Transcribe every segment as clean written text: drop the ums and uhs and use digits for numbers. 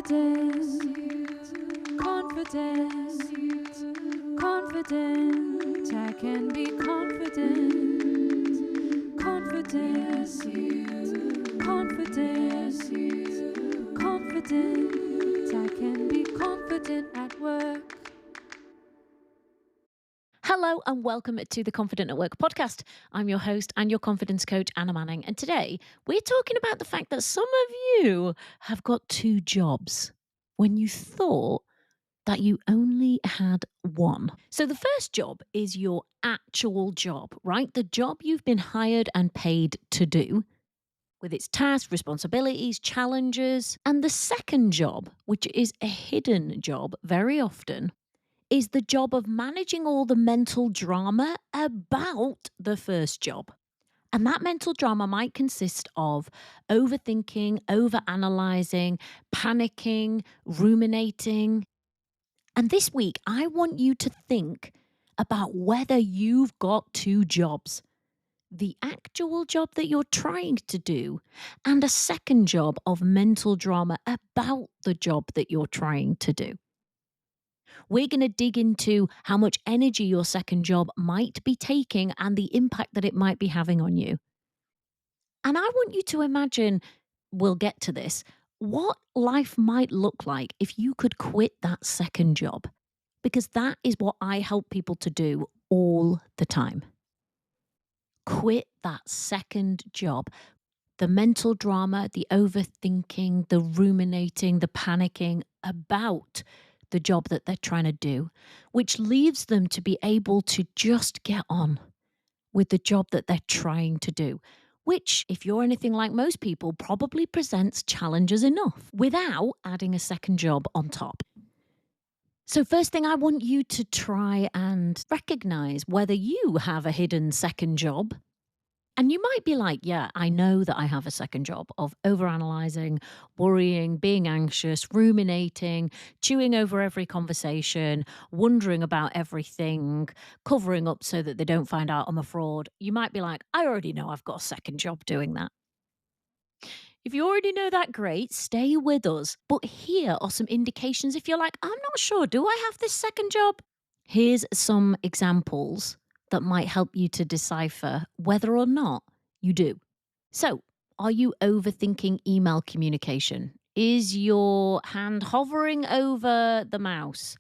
Confident, confident, confident. I can be confident, confident, confident, confident. I can be confident at work. Hello and welcome to the Confident at Work podcast. I'm your host and your confidence coach, Anna Manning. And today we're talking about the fact that some of you have got two jobs when you thought that you only had one. So the first job is your actual job, right? The job you've been hired and paid to do, with its tasks, responsibilities, challenges. And the second job, which is a hidden job very often, is the job of managing all the mental drama about the first job. And that mental drama might consist of overthinking, overanalyzing, panicking, ruminating. And this week, I want you to think about whether you've got two jobs: the actual job that you're trying to do, and a second job of mental drama about the job that you're trying to do. We're going to dig into how much energy your second job might be taking and the impact that it might be having on you. And I want you to imagine, we'll get to this, what life might look like if you could quit that second job. Because that is what I help people to do all the time. Quit that second job. The mental drama, the overthinking, the ruminating, the panicking about the job that they're trying to do, which leaves them to be able to just get on with the job that they're trying to do, which, if you're anything like most people, probably presents challenges enough without adding a second job on top. So first thing, I want you to try and recognize whether you have a hidden second job. And you might be like, yeah, I know that I have a second job of overanalyzing, worrying, being anxious, ruminating, chewing over every conversation, wondering about everything, covering up so that they don't find out I'm a fraud. You might be like, I already know I've got a second job doing that. If you already know that, great, stay with us. But here are some indications if you're like, I'm not sure, do I have this second job? Here's some examples that might help you to decipher whether or not you do. So, are you overthinking email communication? Is your hand hovering over the mouse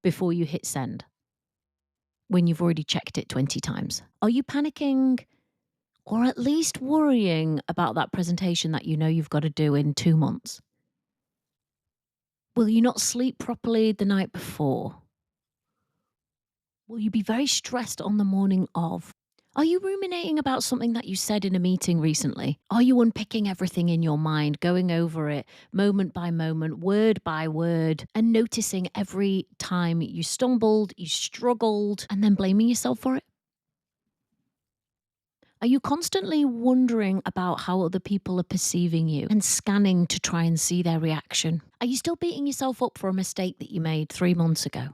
before you hit send when you've already checked it 20 times? Are you panicking or at least worrying about that presentation that you know you've got to do in 2 months? Will you not sleep properly the night before? Will you be very stressed on the morning of? Are you ruminating about something that you said in a meeting recently? Are you unpicking everything in your mind, going over it moment by moment, word by word, and noticing every time you stumbled, you struggled, and then blaming yourself for it? Are you constantly wondering about how other people are perceiving you and scanning to try and see their reaction? Are you still beating yourself up for a mistake that you made 3 months ago?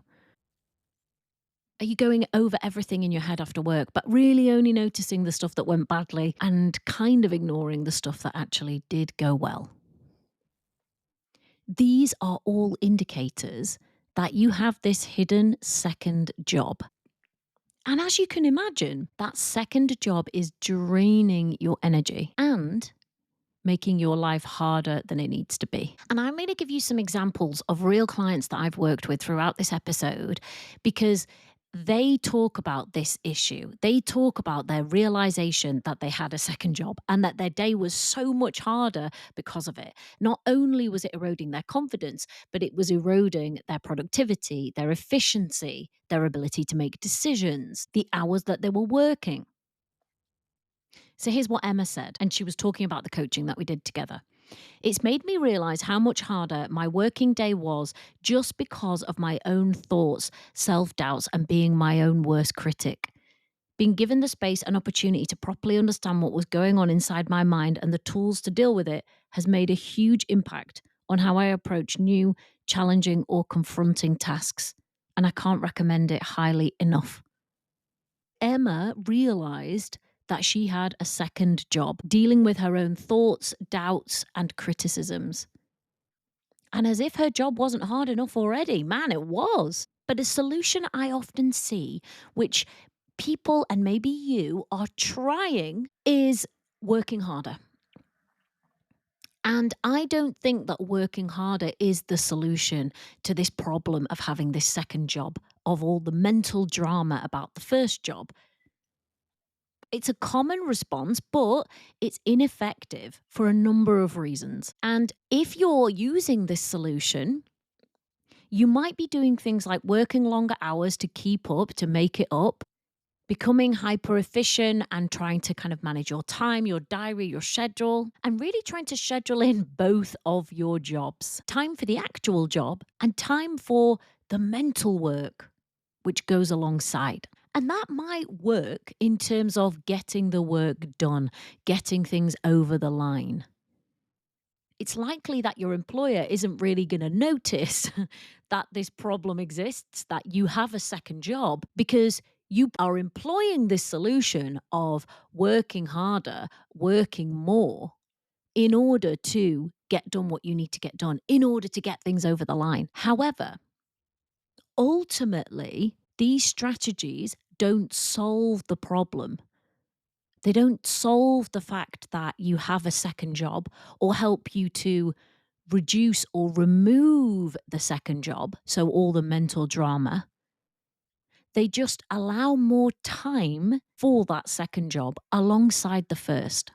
Are you going over everything in your head after work, but really only noticing the stuff that went badly and kind of ignoring the stuff that actually did go well? These are all indicators that you have this hidden second job. And as you can imagine, that second job is draining your energy and making your life harder than it needs to be. And I'm going to give you some examples of real clients that I've worked with throughout this episode because they talk about this issue. They talk about their realization that they had a second job and that their day was so much harder because of it. Not only was it eroding their confidence, but it was eroding their productivity, their efficiency, their ability to make decisions, the hours that they were working. So here's what Emma said, and she was talking about the coaching that we did together. It's made me realize how much harder my working day was just because of my own thoughts, self-doubts, and being my own worst critic. Being given the space and opportunity to properly understand what was going on inside my mind and the tools to deal with it has made a huge impact on how I approach new, challenging, or confronting tasks. And I can't recommend it highly enough. Emma realized that she had a second job, dealing with her own thoughts, doubts, and criticisms. And as if her job wasn't hard enough already. Man, it was. But a solution I often see, which people and maybe you are trying, is working harder. And I don't think that working harder is the solution to this problem of having this second job, of all the mental drama about the first job. It's a common response, but it's ineffective for a number of reasons. And if you're using this solution, you might be doing things like working longer hours to keep up, to make it up, becoming hyper efficient and trying to kind of manage your time, your diary, your schedule, and really trying to schedule in both of your jobs. Time for the actual job and time for the mental work, which goes alongside. And that might work in terms of getting the work done, getting things over the line. It's likely that your employer isn't really going to notice that this problem exists, that you have a second job, because you are employing this solution of working harder, working more in order to get done what you need to get done, in order to get things over the line. However, ultimately, these strategies don't solve the problem. They don't solve the fact that you have a second job or help you to reduce or remove the second job, so all the mental drama. They just allow more time for that second job alongside the first.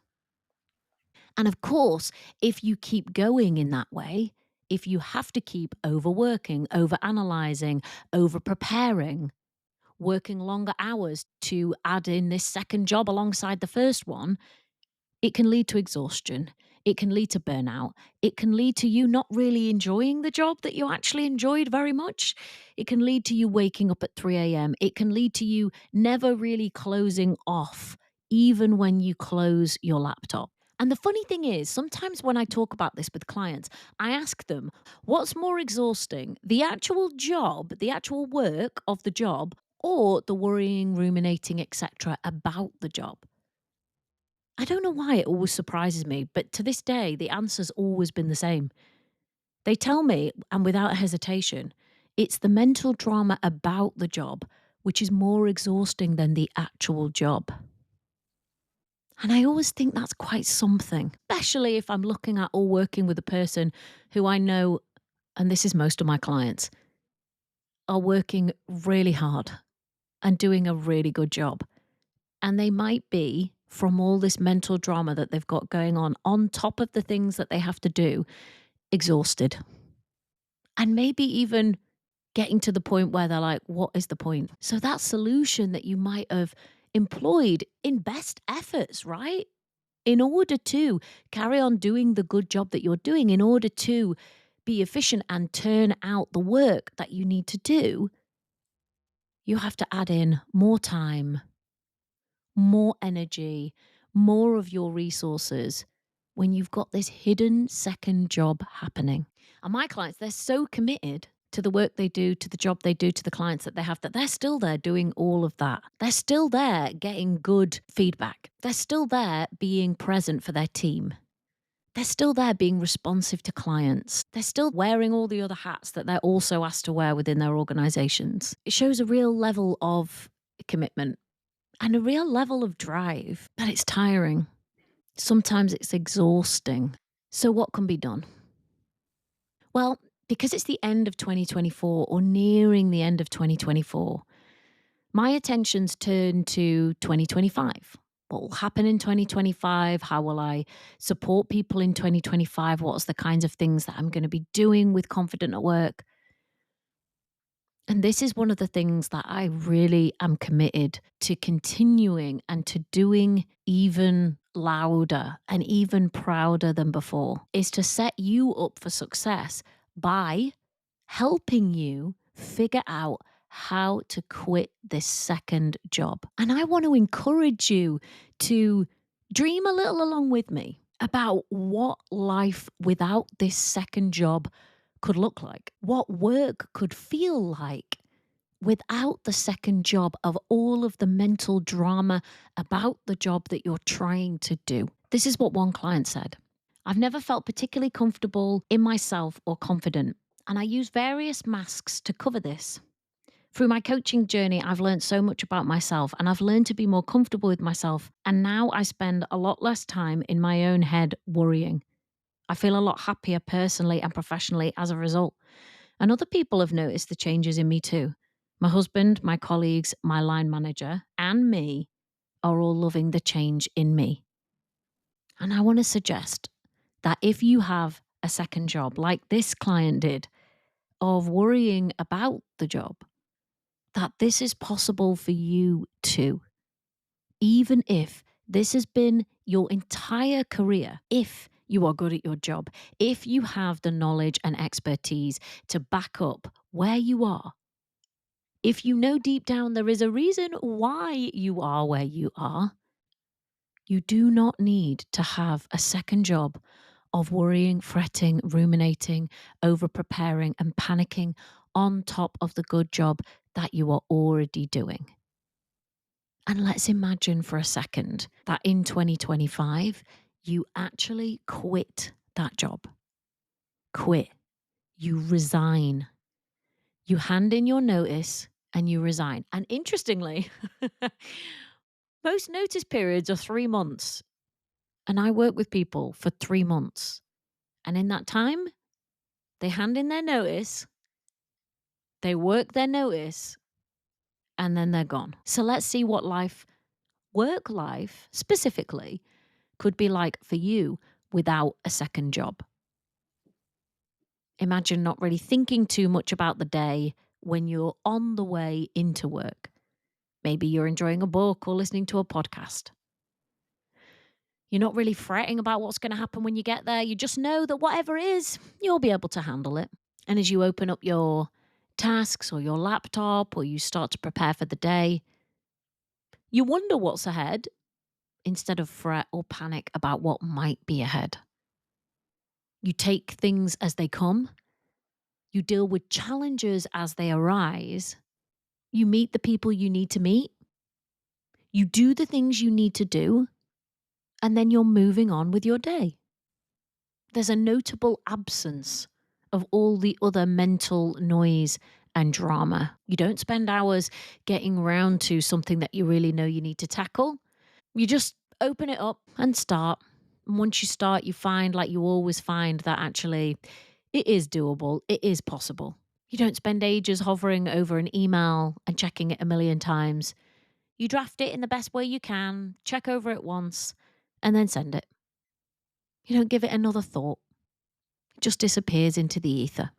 And of course, if you keep going in that way, if you have to keep overworking, overanalyzing, over preparing, working longer hours to add in this second job alongside the first one, it can lead to exhaustion. It can lead to burnout. It can lead to you not really enjoying the job that you actually enjoyed very much. It can lead to you waking up at 3 a.m. It can lead to you never really closing off, even when you close your laptop. And the funny thing is, sometimes when I talk about this with clients, I ask them, what's more exhausting, the actual job, the actual work of the job, or the worrying, ruminating, etc. about the job? I don't know why it always surprises me, but to this day, the answer's always been the same. They tell me, and without hesitation, it's the mental drama about the job which is more exhausting than the actual job. And I always think that's quite something, especially if I'm looking at or working with a person who I know, and this is most of my clients, are working really hard and doing a really good job. And they might be, from all this mental drama that they've got going on top of the things that they have to do, exhausted. And maybe even getting to the point where they're like, what is the point? So that solution that you might have employed in best efforts, right? In order to carry on doing the good job that you're doing, in order to be efficient and turn out the work that you need to do, you have to add in more time, more energy, more of your resources when you've got this hidden second job happening. And my clients, they're so committed to the work they do, to the job they do, to the clients that they have, that they're still there doing all of that. They're still there getting good feedback. They're still there being present for their team. They're still there being responsive to clients. They're still wearing all the other hats that they're also asked to wear within their organizations. It shows a real level of commitment and a real level of drive, but it's tiring. Sometimes it's exhausting. So what can be done? Well, because it's the end of 2024 or nearing the end of 2024, my attention's turned to 2025. What will happen in 2025? How will I support people in 2025? What's the kinds of things that I'm going to be doing with Confident at Work? And this is one of the things that I really am committed to continuing and to doing even louder and even prouder than before, is to set you up for success by helping you figure out how to quit this second job. And I want to encourage you to dream a little along with me about what life without this second job could look like, what work could feel like without the second job of all of the mental drama about the job that you're trying to do. This is what one client said. I've never felt particularly comfortable in myself or confident, and I use various masks to cover this. Through my coaching journey, I've learned so much about myself and I've learned to be more comfortable with myself. And now I spend a lot less time in my own head worrying. I feel a lot happier personally and professionally as a result. And other people have noticed the changes in me too. My husband, my colleagues, my line manager, and me are all loving the change in me. And I want to suggest that if you have a second job, like this client did, of worrying about the job, that this is possible for you too. Even if this has been your entire career, if you are good at your job, if you have the knowledge and expertise to back up where you are, if you know deep down there is a reason why you are where you are, you do not need to have a second job of worrying, fretting, ruminating, over preparing, and panicking on top of the good job that you are already doing. And let's imagine for a second that in 2025, you actually quit that job. Quit. You resign. You hand in your notice and you resign. And interestingly, most notice periods are 3 months. And I work with people for 3 months. And in that time, they hand in their notice, they work their notice, and then they're gone. So let's see what work life specifically, could be like for you without a second job. Imagine not really thinking too much about the day when you're on the way into work. Maybe you're enjoying a book or listening to a podcast. You're not really fretting about what's going to happen when you get there. You just know that whatever it is, you'll be able to handle it. And as you open up your tasks or your laptop or you start to prepare for the day, you wonder what's ahead instead of fret or panic about what might be ahead. You take things as they come. You deal with challenges as they arise. You meet the people you need to meet. You do the things you need to do. And then you're moving on with your day. There's a notable absence of all the other mental noise and drama. You don't spend hours getting round to something that you really know you need to tackle. You just open it up and start. And once you start, you find, like you always find, that actually it is doable. It is possible. You don't spend ages hovering over an email and checking it a million times. You draft it in the best way you can, check over it once, and then send it. You don't give it another thought. It just disappears into the ether.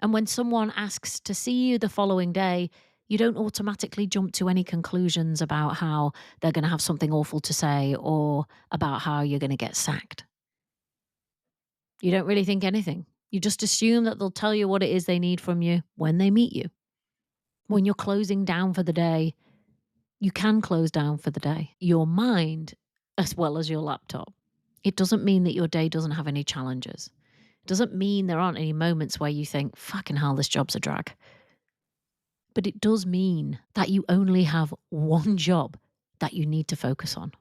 And when someone asks to see you the following day, you don't automatically jump to any conclusions about how they're going to have something awful to say or about how you're going to get sacked. You don't really think anything. You just assume that they'll tell you what it is they need from you when they meet you. When you're closing down for the day, you can close down for the day. Your mind, as well as your laptop. It doesn't mean that your day doesn't have any challenges. It doesn't mean there aren't any moments where you think, fucking hell, this job's a drag. But it does mean that you only have one job that you need to focus on.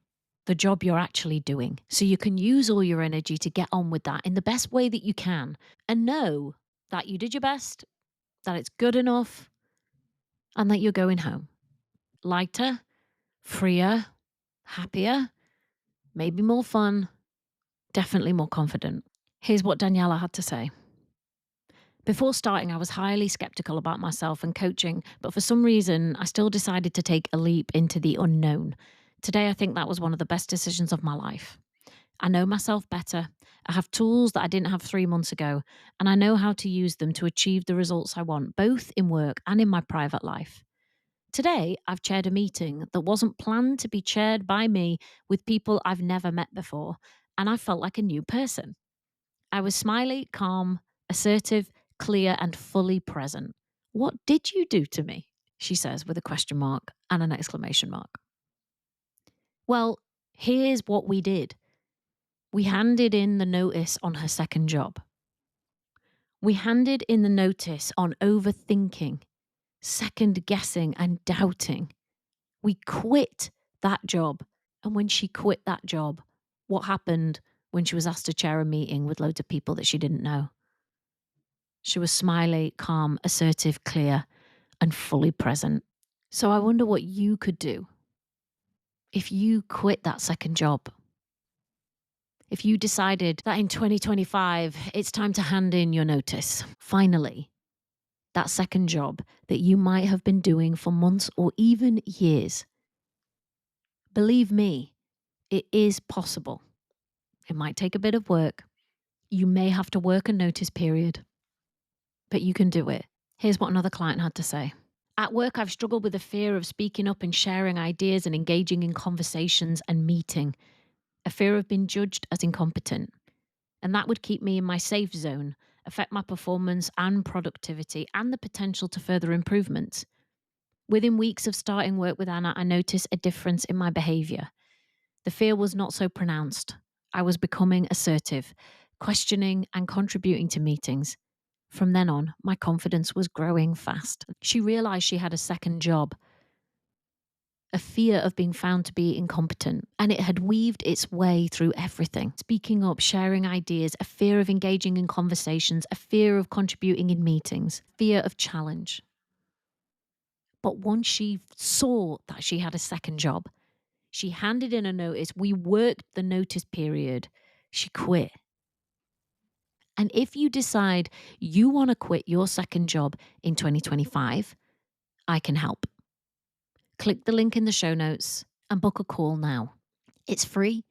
The job you're actually doing. So you can use all your energy to get on with that in the best way that you can and know that you did your best, that it's good enough, and that you're going home. Lighter, freer, happier, maybe more fun, definitely more confident. Here's what Daniela had to say. Before starting, I was highly skeptical about myself and coaching, but for some reason, I still decided to take a leap into the unknown. Today, I think that was one of the best decisions of my life. I know myself better. I have tools that I didn't have 3 months ago, and I know how to use them to achieve the results I want, both in work and in my private life. Today, I've chaired a meeting that wasn't planned to be chaired by me with people I've never met before, and I felt like a new person. I was smiley, calm, assertive, clear, and fully present. What did you do to me? She says with a question mark and an exclamation mark. Well, here's what we did. We handed in the notice on her second job. We handed in the notice on overthinking, second guessing, and doubting. We quit that job. And when she quit that job, what happened when she was asked to chair a meeting with loads of people that she didn't know. She was smiley, calm, assertive, clear, and fully present. So I wonder what you could do if you quit that second job. If you decided that in 2025, it's time to hand in your notice, finally, that second job that you might have been doing for months or even years. Believe me, it is possible. It might take a bit of work. You may have to work a notice period, but you can do it. Here's what another client had to say. At work, I've struggled with the fear of speaking up and sharing ideas and engaging in conversations and meeting. A fear of being judged as incompetent. And that would keep me in my safe zone, affect my performance and productivity, and the potential to further improvements. Within weeks of starting work with Anna, I noticed a difference in my behaviour. The fear was not so pronounced. I was becoming assertive, questioning and contributing to meetings. From then on, my confidence was growing fast. She realised she had a second job, a fear of being found to be incompetent, and it had weaved its way through everything. Speaking up, sharing ideas, a fear of engaging in conversations, a fear of contributing in meetings, fear of challenge. But once she saw that she had a second job, she handed in a notice, we worked the notice period, she quit. And if you decide you want to quit your second job in 2025, I can help. Click the link in the show notes and book a call now. It's free.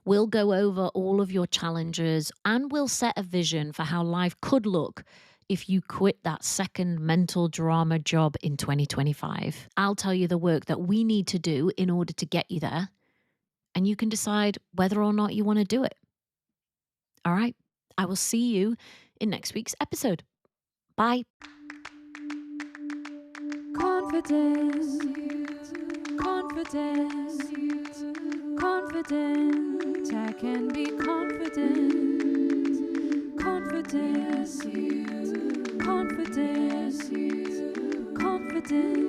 We'll go over all of your challenges and we'll set a vision for how life could look if you quit that second mental drama job in 2025. I'll tell you the work that we need to do in order to get you there, and you can decide whether or not you want to do it. All right. I will see you in next week's episode. Bye. Confident, confident, confident. I can be confident, confident, confident, confident.